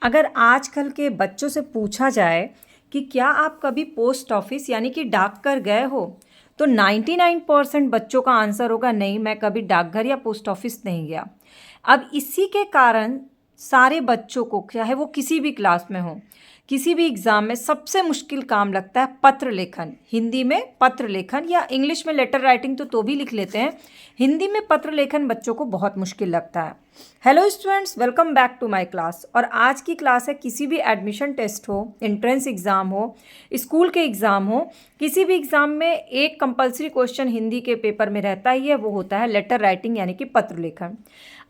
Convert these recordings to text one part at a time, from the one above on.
अगर आजकल के बच्चों से पूछा जाए कि क्या आप कभी पोस्ट ऑफिस यानी कि डाकघर गए हो, तो 99% बच्चों का आंसर होगा नहीं, मैं कभी डाकघर या पोस्ट ऑफिस नहीं गया। अब इसी के कारण सारे बच्चों को, चाहे वो किसी भी क्लास में हो, किसी भी एग्ज़ाम में सबसे मुश्किल काम लगता है पत्र लेखन। हिंदी में पत्र लेखन या इंग्लिश में लेटर राइटिंग तो भी लिख लेते हैं, हिंदी में पत्र लेखन बच्चों को बहुत मुश्किल लगता है। Hello students, welcome back to my class. और आज की क्लास है किसी भी एडमिशन टेस्ट हो, एंट्रेंस एग्ज़ाम हो, स्कूल के एग्ज़ाम हो, किसी भी एग्ज़ाम में एक कंपलसरी क्वेश्चन हिंदी के पेपर में रहता ही है, वो होता है लेटर राइटिंग यानी कि पत्र लेखन।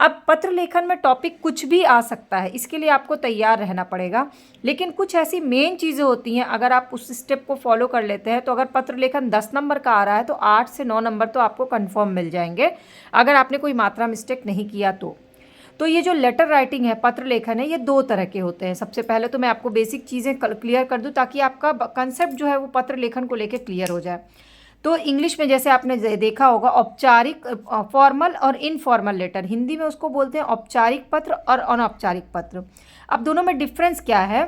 अब पत्र लेखन में टॉपिक कुछ भी आ सकता है, इसके लिए आपको तैयार रहना पड़ेगा। लेकिन कुछ ऐसी मेन चीज़ें होती हैं, अगर आप उस स्टेप को फॉलो कर लेते हैं तो अगर पत्र लेखन 10 नंबर का आ रहा है तो 8 से 9 नंबर तो आपको कंफर्म मिल जाएंगे, अगर आपने कोई मात्रा मिस्टेक नहीं किया तो ये जो लेटर राइटिंग है, पत्र लेखन है, ये दो तरह के होते हैं। सबसे पहले तो मैं आपको बेसिक चीज़ें क्लियर कर दूं ताकि आपका कंसेप्ट जो है वो पत्र लेखन को लेकर क्लियर हो जाए। तो इंग्लिश में जैसे आपने देखा होगा औपचारिक, फॉर्मल और इनफॉर्मल लेटर, हिंदी में उसको बोलते हैं औपचारिक पत्र और अनौपचारिक पत्र। अब दोनों में डिफरेंस क्या है?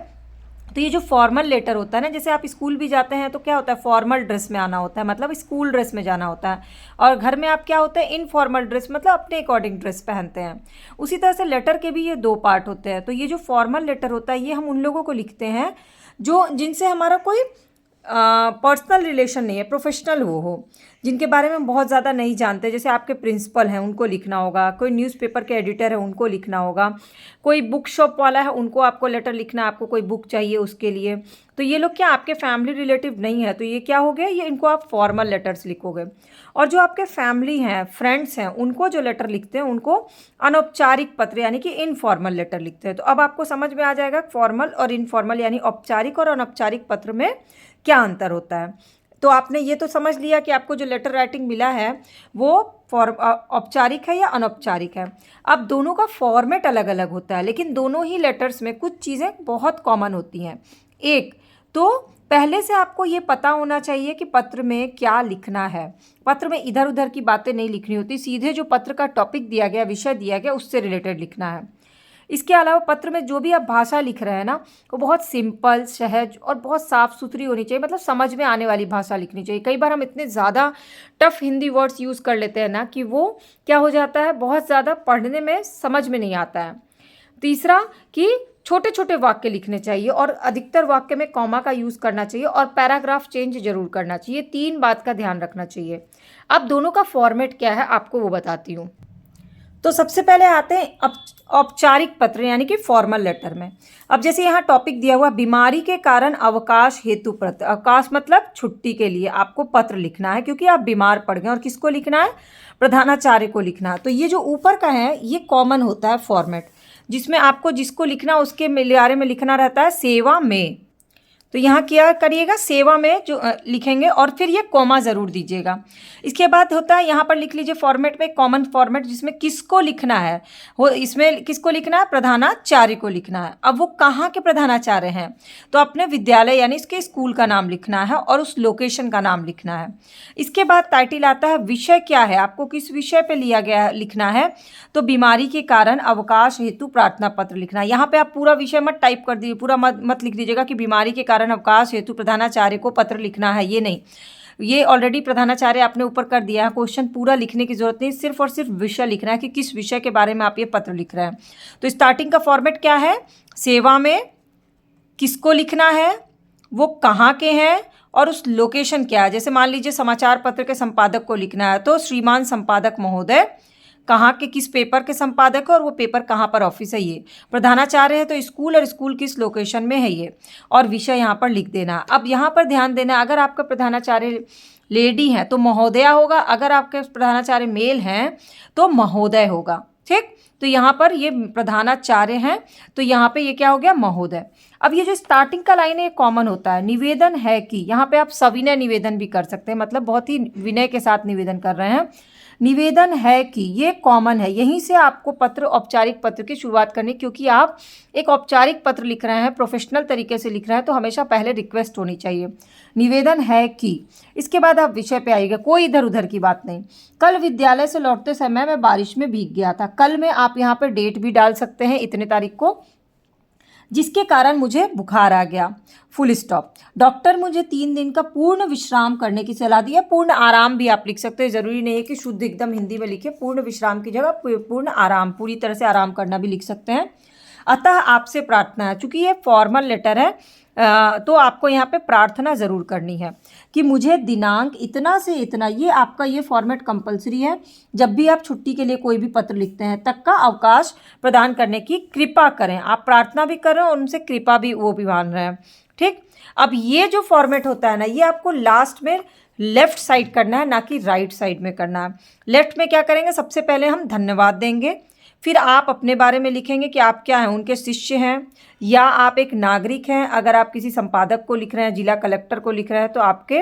तो ये जो फॉर्मल लेटर होता है ना, जैसे आप स्कूल भी जाते हैं तो क्या होता है, फॉर्मल ड्रेस में आना होता है, मतलब स्कूल ड्रेस में जाना होता है। और घर में आप क्या होता है, इनफॉर्मल ड्रेस, मतलब अपने अकॉर्डिंग ड्रेस पहनते हैं। उसी तरह से लेटर के भी ये दो पार्ट होते हैं। तो ये जो फॉर्मल लेटर होता है ये हम उन लोगों को लिखते हैं जो जिनसे हमारा कोई पर्सनल रिलेशन नहीं है, प्रोफेशनल वो हो, जिनके बारे में हम बहुत ज़्यादा नहीं जानते। जैसे आपके प्रिंसिपल हैं, उनको लिखना होगा, कोई न्यूज़पेपर के एडिटर है, उनको लिखना होगा, कोई बुक शॉप वाला है, उनको आपको लेटर लिखना है, आपको कोई बुक चाहिए उसके लिए। तो ये लोग क्या आपके फैमिली रिलेटिव नहीं है, तो ये क्या हो गया, ये इनको आप फॉर्मल लेटर्स लिखोगे। और जो आपके फैमिली हैं, फ्रेंड्स हैं, उनको जो लेटर लिखते हैं उनको अनौपचारिक पत्र यानी कि इनफॉर्मल लेटर लिखते हैं। तो अब आपको समझ में आ जाएगा फॉर्मल और इनफॉर्मल यानी औपचारिक और अनौपचारिक पत्र में क्या अंतर होता है। तो आपने ये तो समझ लिया कि आपको जो लेटर राइटिंग मिला है वो औपचारिक है या अनौपचारिक है। अब दोनों का फॉर्मेट अलग अलग होता है, लेकिन दोनों ही लेटर्स में कुछ चीज़ें बहुत कॉमन होती हैं। एक तो पहले से आपको ये पता होना चाहिए कि पत्र में क्या लिखना है। पत्र में इधर उधर की बातें नहीं लिखनी होती, सीधे जो पत्र का टॉपिक दिया गया, विषय दिया गया, उससे रिलेटेड लिखना है। इसके अलावा पत्र में जो भी आप भाषा लिख रहे हैं ना, वो बहुत सिंपल, सहज और बहुत साफ़ सुथरी होनी चाहिए, मतलब समझ में आने वाली भाषा लिखनी चाहिए। कई बार हम इतने ज़्यादा टफ हिंदी वर्ड्स यूज़ कर लेते हैं ना कि वो क्या हो जाता है, बहुत ज़्यादा पढ़ने में समझ में नहीं आता है। तीसरा कि छोटे छोटे वाक्य लिखने चाहिए और अधिकतर वाक्य में कॉमा का यूज़ करना चाहिए और पैराग्राफ चेंज जरूर करना चाहिए। 3 बात का ध्यान रखना चाहिए। अब दोनों का फॉर्मेट क्या है आपको वो बताती हूँ। तो सबसे पहले आते हैं औपचारिक पत्र यानी कि फॉर्मल लेटर में। अब जैसे यहाँ टॉपिक दिया हुआ, बीमारी के कारण अवकाश हेतु पत्र, अवकाश मतलब छुट्टी के लिए आपको पत्र लिखना है क्योंकि आप बीमार पड़ गए। और किसको लिखना है? प्रधानाचार्य को लिखना है। तो ये जो ऊपर का है ये कॉमन होता है फॉर्मेट, जिसमें आपको जिसको लिखना उसके बारे में लिखना रहता है सेवा में। तो यहाँ क्या करिएगा, सेवा में जो लिखेंगे और फिर ये कॉमा ज़रूर दीजिएगा। इसके बाद होता है यहाँ पर लिख लीजिए फॉर्मेट में कॉमन फॉर्मेट, जिसमें किसको लिखना है, वो इसमें किसको लिखना है, प्रधानाचार्य को लिखना है। अब वो कहाँ के प्रधानाचार्य हैं, तो अपने विद्यालय यानी इसके स्कूल का नाम लिखना है और उस लोकेशन का नाम लिखना है। इसके बाद टाइटल आता है, विषय क्या है, आपको किस विषय पर लिया गया लिखना है। तो बीमारी के कारण अवकाश हेतु प्रार्थना पत्र लिखना है। यहाँ पे आप पूरा विषय मत टाइप कर दीजिए, पूरा मत लिख दीजिएगा कि बीमारी के कारण अवकाश हेतु प्रधानाचार्य को पत्र लिखना है, ये नहीं। ये ऑलरेडी प्रधानाचार्य आपने ऊपर कर दिया है, क्वेश्चन पूरा लिखने की जरूरत नहीं, सिर्फ और सिर्फ विषय लिखना है कि किस विषय के बारे में आप ये पत्र लिख रहे हैं। तो स्टार्टिंग का फॉर्मेट क्या है, सेवा में, किसको लिखना है, वो कहाँ के हैं और उस लोकेशन क्या है। जैसे मान लीजिए समाचार पत्र के संपादक को लिखना है तो श्रीमान संपादक महोदय, कहाँ के किस पेपर के संपादक है और वो पेपर कहाँ पर ऑफिस है। ये प्रधानाचार्य है तो स्कूल, और स्कूल किस लोकेशन में है ये, और विषय यहाँ पर लिख देना। अब यहाँ पर ध्यान देना, अगर आपका प्रधानाचार्य लेडी है तो महोदया होगा, अगर आपके प्रधानाचार्य मेल हैं तो महोदय होगा। ठीक, तो यहाँ पर ये प्रधानाचार्य हैं तो यहाँ पे ये क्या हो गया, महोदय। अब ये जो स्टार्टिंग का लाइन है ये कॉमन होता है, निवेदन है कि, यहाँ पे आप सविनय निवेदन भी कर सकते हैं, मतलब बहुत ही विनय के साथ निवेदन कर रहे हैं। निवेदन है कि ये कॉमन है, यहीं से आपको पत्र, औपचारिक पत्र की शुरुआत करनी, क्योंकि आप एक औपचारिक पत्र लिख रहे हैं, प्रोफेशनल तरीके से लिख रहे हैं, तो हमेशा पहले रिक्वेस्ट होनी चाहिए, निवेदन है कि। इसके बाद आप विषय पे आइएगा, कोई इधर उधर की बात नहीं। कल विद्यालय से लौटते समय मैं बारिश में भीग गया था। कल में आप यहाँ पर डेट भी डाल सकते हैं, इतने तारीख को, जिसके कारण मुझे बुखार आ गया, फुल स्टॉप। डॉक्टर मुझे 3 दिन का पूर्ण विश्राम करने की सलाह दी है। पूर्ण आराम भी आप लिख सकते हैं, ज़रूरी नहीं है कि शुद्ध एकदम हिंदी में लिखे। पूर्ण विश्राम की जगह पूर्ण आराम, पूरी तरह से आराम करना भी लिख सकते हैं। अतः आपसे प्रार्थना है, चूंकि ये फॉर्मल लेटर है तो आपको यहाँ पे प्रार्थना ज़रूर करनी है कि मुझे दिनांक इतना से इतना, ये आपका ये फॉर्मेट कंपलसरी है, जब भी आप छुट्टी के लिए कोई भी पत्र लिखते हैं तक का अवकाश प्रदान करने की कृपा करें। आप प्रार्थना भी कर रहे हैं और उनसे कृपा भी वो भी मान रहे हैं। ठीक, अब ये जो फॉर्मेट होता है ना, ये आपको लास्ट में लेफ्ट साइड करना है, ना कि राइट साइड में करना है। लेफ्ट में क्या करेंगे, सबसे पहले हम धन्यवाद देंगे, फिर आप अपने बारे में लिखेंगे कि आप क्या हैं, उनके शिष्य हैं या आप एक नागरिक हैं। अगर आप किसी संपादक को लिख रहे हैं, जिला कलेक्टर को लिख रहे हैं, तो आपके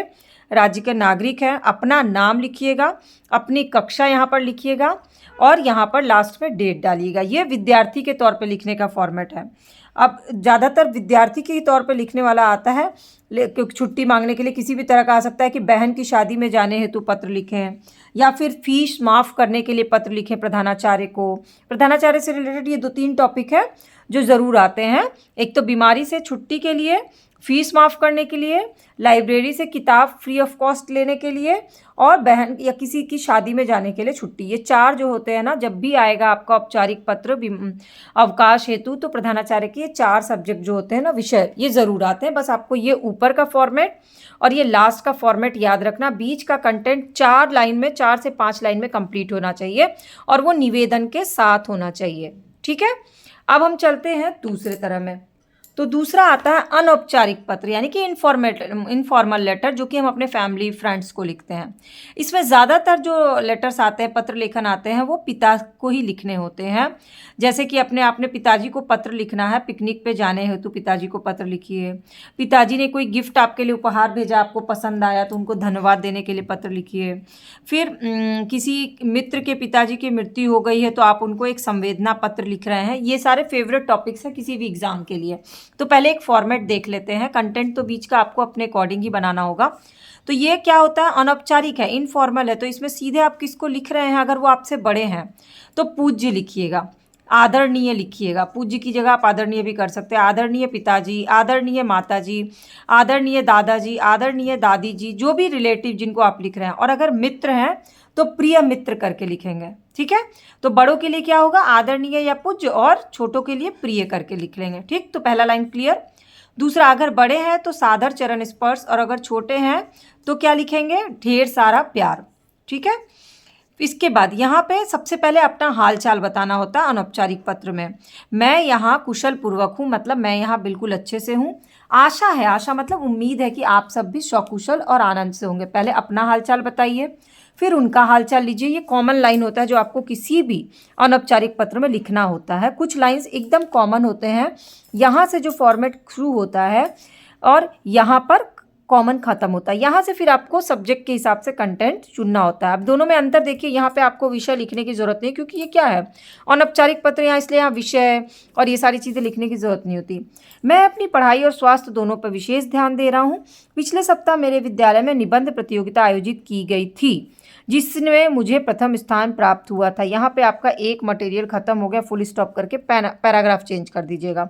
राज्य के नागरिक हैं। अपना नाम लिखिएगा, अपनी कक्षा यहाँ पर लिखिएगा और यहाँ पर लास्ट में डेट डालिएगा। ये विद्यार्थी के तौर पे लिखने का फॉर्मेट है। अब ज़्यादातर विद्यार्थी के तौर पे लिखने वाला आता है, क्योंकि छुट्टी मांगने के लिए किसी भी तरह का आ सकता है कि बहन की शादी में जाने हेतु पत्र लिखें, या फिर फीस माफ़ करने के लिए पत्र लिखें प्रधानाचार्य को। प्रधानाचार्य से रिलेटेड ये 2-3 टॉपिक है जो ज़रूर आते हैं। एक तो बीमारी से छुट्टी के लिए, फीस माफ़ करने के लिए, लाइब्रेरी से किताब फ्री ऑफ कॉस्ट लेने के लिए, और बहन या किसी की शादी में जाने के लिए छुट्टी। ये 4 जो होते हैं ना, जब भी आएगा आपका औपचारिक पत्र अवकाश हेतु, तो प्रधानाचार्य के ये 4 सब्जेक्ट जो होते हैं ना, विषय, ये ज़रूर आते हैं। बस आपको ये ऊपर का फॉर्मेट और ये लास्ट का फॉर्मेट याद रखना। बीच का कंटेंट 4 लाइन में, 4 से 5 लाइन में कंप्लीट होना चाहिए और वो निवेदन के साथ होना चाहिए। ठीक है, अब हम चलते हैं दूसरे तरह में। तो दूसरा आता है अनौपचारिक पत्र, यानी कि इनफॉर्मल लेटर, जो कि हम अपने फैमिली फ्रेंड्स को लिखते हैं। इसमें ज़्यादातर जो लेटर्स आते हैं, पत्र लेखन आते हैं, वो पिता को ही लिखने होते हैं। जैसे कि अपने पिताजी को पत्र लिखना है, पिकनिक पे जाने हेतु पिताजी को पत्र लिखिए। पिताजी ने कोई गिफ्ट आपके लिए उपहार भेजा, आपको पसंद आया, तो उनको धन्यवाद देने के लिए पत्र लिखिए। फिर किसी मित्र के पिताजी की मृत्यु हो गई है तो आप उनको एक संवेदना पत्र लिख रहे हैं। ये सारे फेवरेट टॉपिक्स हैं किसी भी एग्जाम के लिए। तो पहले एक फॉर्मेट देख लेते हैं। कंटेंट तो बीच का आपको अपने अकॉर्डिंग ही बनाना होगा। तो ये क्या होता है, अनौपचारिक है, इनफॉर्मल है, तो इसमें सीधे आप किसको लिख रहे हैं। अगर वो आपसे बड़े हैं तो पूज्य लिखिएगा, आदरणीय लिखिएगा। पूज्य की जगह आप आदरणीय भी कर सकते हैं। आदरणीय पिताजी, आदरणीय माताजी, आदरणीय दादाजी, आदरणीय दादी जी, जो भी रिलेटिव जिनको आप लिख रहे हैं। और अगर मित्र हैं तो प्रिय मित्र करके लिखेंगे। ठीक है, तो बड़ों के लिए क्या होगा, आदरणीय या पूज्य, और छोटों के लिए प्रिय करके लिख लेंगे। ठीक, तो पहला लाइन क्लियर। दूसरा, अगर बड़े हैं तो सादर चरण स्पर्श, और अगर छोटे हैं तो क्या लिखेंगे, ढेर सारा प्यार। ठीक है, इसके बाद यहाँ पे सबसे पहले अपना हालचाल बताना होता है अनौपचारिक पत्र में। मैं यहाँ कुशल पूर्वक हूँ, मतलब मैं यहाँ बिल्कुल अच्छे से हूँ। आशा है, आशा मतलब उम्मीद है कि आप सब भी सकुशल और आनंद से होंगे। पहले अपना हालचाल बताइए, फिर उनका हालचाल लीजिए। ये कॉमन लाइन होता है जो आपको किसी भी अनौपचारिक पत्र में लिखना होता है। कुछ लाइंस एकदम कॉमन होते हैं, यहाँ से जो फॉर्मेट शुरू होता है और यहाँ पर कॉमन खत्म होता है। यहाँ से फिर आपको सब्जेक्ट के हिसाब से कंटेंट चुनना होता है। अब दोनों में अंतर देखिए, यहाँ पे आपको विषय लिखने की ज़रूरत नहीं, क्योंकि ये क्या है, अनौपचारिक पत्र यहाँ, इसलिए यहाँ विषय और ये सारी चीज़ें लिखने की ज़रूरत नहीं होती। मैं अपनी पढ़ाई और स्वास्थ्य दोनों पर विशेष ध्यान दे रहा हूँ। पिछले सप्ताह मेरे विद्यालय में निबंध प्रतियोगिता आयोजित की गई थी, जिसमें मुझे प्रथम स्थान प्राप्त हुआ था। यहाँ पे आपका एक मटेरियल खत्म हो गया, फुल स्टॉप करके पैराग्राफ चेंज कर दीजिएगा।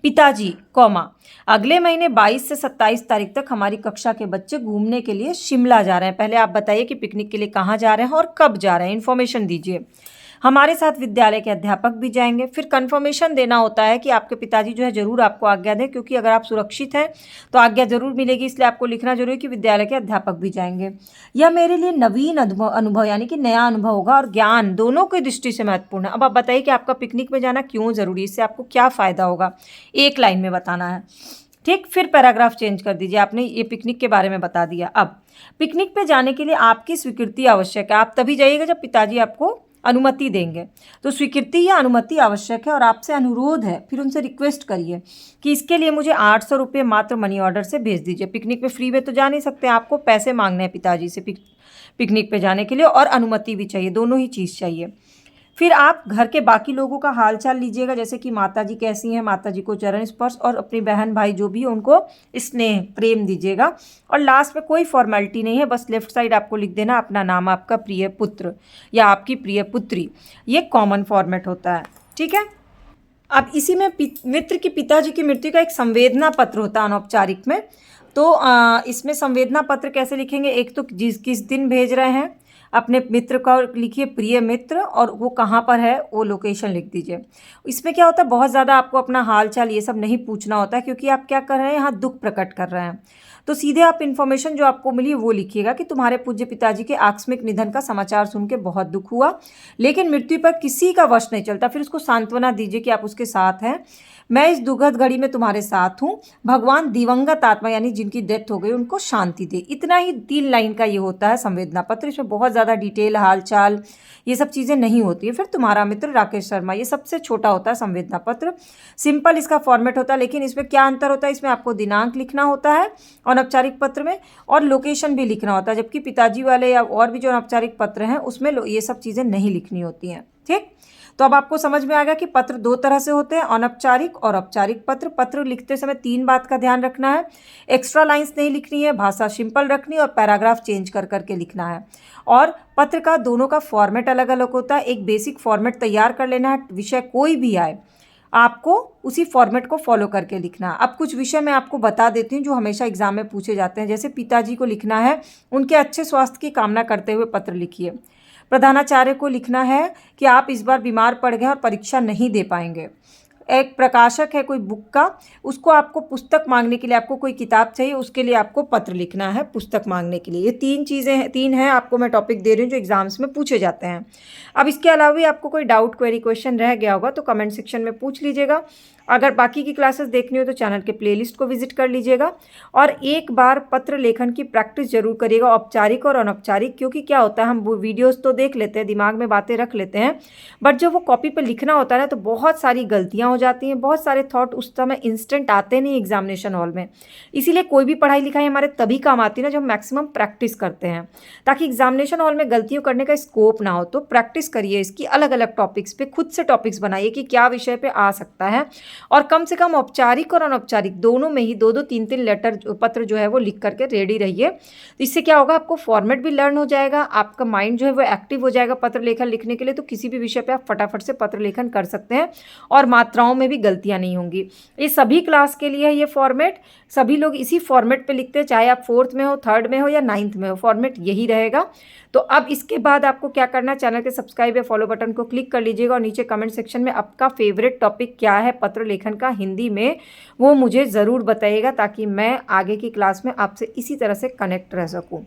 पिताजी, कॉमा, अगले महीने 22 से 27 तारीख तक हमारी कक्षा के बच्चे घूमने के लिए शिमला जा रहे हैं। पहले आप बताइए कि पिकनिक के लिए कहाँ जा रहे हैं और कब जा रहे हैं, इन्फॉर्मेशन दीजिए। हमारे साथ विद्यालय के अध्यापक भी जाएंगे। फिर कंफर्मेशन देना होता है कि आपके पिताजी जो है ज़रूर आपको आज्ञा दें, क्योंकि अगर आप सुरक्षित हैं तो आज्ञा ज़रूर मिलेगी, इसलिए आपको लिखना जरूरी है कि विद्यालय के अध्यापक भी जाएंगे। यह मेरे लिए नवीन अनुभव यानी कि नया अनुभव होगा और ज्ञान दोनों की दृष्टि से महत्वपूर्ण है। अब आप बताइए कि आपका पिकनिक में जाना क्यों ज़रूरी है, इससे आपको क्या फ़ायदा होगा, एक लाइन में बताना है। ठीक, फिर पैराग्राफ चेंज कर दीजिए। आपने ये पिकनिक के बारे में बता दिया। अब पिकनिक पे जाने के लिए आपकी स्वीकृति आवश्यक है। आप तभी जाइएगा जब पिताजी आपको अनुमति देंगे। तो स्वीकृति या अनुमति आवश्यक है और आपसे अनुरोध है, फिर उनसे रिक्वेस्ट करिए कि इसके लिए मुझे 800 रुपये मात्र मनी ऑर्डर से भेज दीजिए। पिकनिक पे फ्री में तो जा नहीं सकते, आपको पैसे मांगने हैं पिताजी से पिकनिक पे जाने के लिए, और अनुमति भी चाहिए, दोनों ही चीज़ चाहिए। फिर आप घर के बाकी लोगों का हालचाल लीजिएगा, जैसे कि माताजी कैसी हैं, माताजी को चरण स्पर्श, और अपनी बहन भाई जो भी है उनको स्नेह प्रेम दीजिएगा। और लास्ट में कोई फॉर्मेलिटी नहीं है, बस लेफ्ट साइड आपको लिख देना अपना नाम, आपका प्रिय पुत्र या आपकी प्रिय पुत्री। ये कॉमन फॉर्मेट होता है। ठीक है, अब इसी में मित्र के पिताजी की मृत्यु का एक संवेदना पत्र होता है अनौपचारिक में। तो इसमें संवेदना पत्र कैसे लिखेंगे, एक तो किस दिन भेज रहे हैं अपने मित्र को लिखिए प्रिय मित्र, और वो कहाँ पर है वो लोकेशन लिख दीजिए। इसमें क्या होता है, बहुत ज़्यादा आपको अपना हाल चाल ये सब नहीं पूछना होता है, क्योंकि आप क्या कर रहे हैं, यहाँ दुख प्रकट कर रहे हैं। तो सीधे आप इन्फॉर्मेशन जो आपको मिली वो लिखिएगा कि तुम्हारे पूज्य पिताजी के आकस्मिक निधन का समाचार सुन के बहुत दुख हुआ, लेकिन मृत्यु पर किसी का वश नहीं चलता। फिर उसको सांत्वना दीजिए कि आप उसके साथ हैं, मैं इस दुखद घड़ी में तुम्हारे साथ हूँ, भगवान दिवंगत आत्मा यानी जिनकी डेथ हो गई उनको शांति दे। इतना ही 3 लाइन का ये होता है संवेदना पत्र। इसमें बहुत ज़्यादा डिटेल, हाल चाल, ये सब चीज़ें नहीं होती है। फिर तुम्हारा मित्र राकेश शर्मा, ये सबसे छोटा होता है संवेदना पत्र। सिंपल इसका फॉर्मेट होता है, लेकिन इसमें क्या अंतर होता है, इसमें आपको दिनांक लिखना होता है अनौपचारिक पत्र में, और लोकेशन भी लिखना होता है, जबकि पिताजी वाले या और भी जो अनौपचारिक पत्र हैं उसमें ये सब चीज़ें नहीं लिखनी होती हैं। ठीक, तो अब आपको समझ में आ गया कि पत्र 2 तरह से होते हैं, अनौपचारिक और औपचारिक पत्र। पत्र लिखते समय 3 बात का ध्यान रखना है, एक्स्ट्रा लाइंस नहीं लिखनी है, भाषा सिंपल रखनी है, और पैराग्राफ चेंज कर करके लिखना है। और पत्र का दोनों का फॉर्मेट अलग अलग होता है। एक बेसिक फॉर्मेट तैयार कर लेना है, विषय कोई भी आए आपको उसी फॉर्मेट को फॉलो करके लिखना है। अब कुछ विषय मैं आपको बता देती हूँ जो हमेशा एग्जाम में पूछे जाते हैं। जैसे पिताजी को लिखना है, उनके अच्छे स्वास्थ्य की कामना करते हुए पत्र लिखिए। प्रधानाचार्य को लिखना है कि आप इस बार बीमार पड़ गए और परीक्षा नहीं दे पाएंगे। एक प्रकाशक है कोई बुक का, उसको आपको पुस्तक मांगने के लिए, आपको कोई किताब चाहिए उसके लिए आपको पत्र लिखना है पुस्तक मांगने के लिए। ये 3 चीज़ें हैं, 3 हैं आपको मैं टॉपिक दे रही हूँ जो एग्जाम्स में पूछे जाते हैं। अब इसके अलावा भी आपको कोई डाउट, क्वेरी, क्वेश्चन रह गया होगा तो कमेंट सेक्शन में पूछ लीजिएगा। अगर बाकी की क्लासेस देखनी हो तो चैनल के प्लेलिस्ट को विजिट कर लीजिएगा। और एक बार पत्र लेखन की प्रैक्टिस जरूर करिएगा, औपचारिक और अनौपचारिक। क्योंकि क्या होता है, हम वो वीडियोस तो देख लेते हैं, दिमाग में बातें रख लेते हैं, बट जब वो कॉपी पर लिखना होता है ना तो बहुत सारी गलतियाँ हो जाती हैं, बहुत सारे थॉट उस समय इंस्टेंट आते नहीं एग्जामिनेशन हॉल में। इसीलिए कोई भी पढ़ाई लिखाई हमारे तभी काम आती है ना जब हम मैक्सिमम प्रैक्टिस करते हैं, ताकि एग्जामिनेशन हॉल में गलतियों करने का स्कोप ना हो। तो प्रैक्टिस करिए इसकी, अलग अलग टॉपिक्स पे खुद से टॉपिक्स बनाइए कि क्या विषय पे आ सकता है, और कम से कम औपचारिक और अनौपचारिक दोनों में ही 2-2, 3-3 लेटर पत्र जो है वो लिख करके रेडी रहिए। तो इससे क्या होगा, आपको फॉर्मेट भी लर्न हो जाएगा, आपका माइंड जो है वो एक्टिव हो जाएगा पत्र लेखन लिखने के लिए। तो किसी भी विषय पे आप फटाफट से पत्र लेखन कर सकते हैं और मात्राओं में भी गलतियां नहीं होंगी। ये सभी क्लास के लिए है ये फॉर्मेट, सभी लोग इसी फॉर्मेट पे लिखते हैं, चाहे आप 4th में हो, 3rd में हो या 9th में हो, फॉर्मेट यही रहेगा। तो अब इसके बाद आपको क्या करना है, चैनल के सब्सक्राइब या फॉलो बटन को क्लिक कर लीजिएगा, और नीचे कमेंट सेक्शन में आपका फेवरेट टॉपिक क्या है पत्र लेखन का हिंदी में वो मुझे ज़रूर बताइएगा, ताकि मैं आगे की क्लास में आपसे इसी तरह से कनेक्ट रह सकूँ।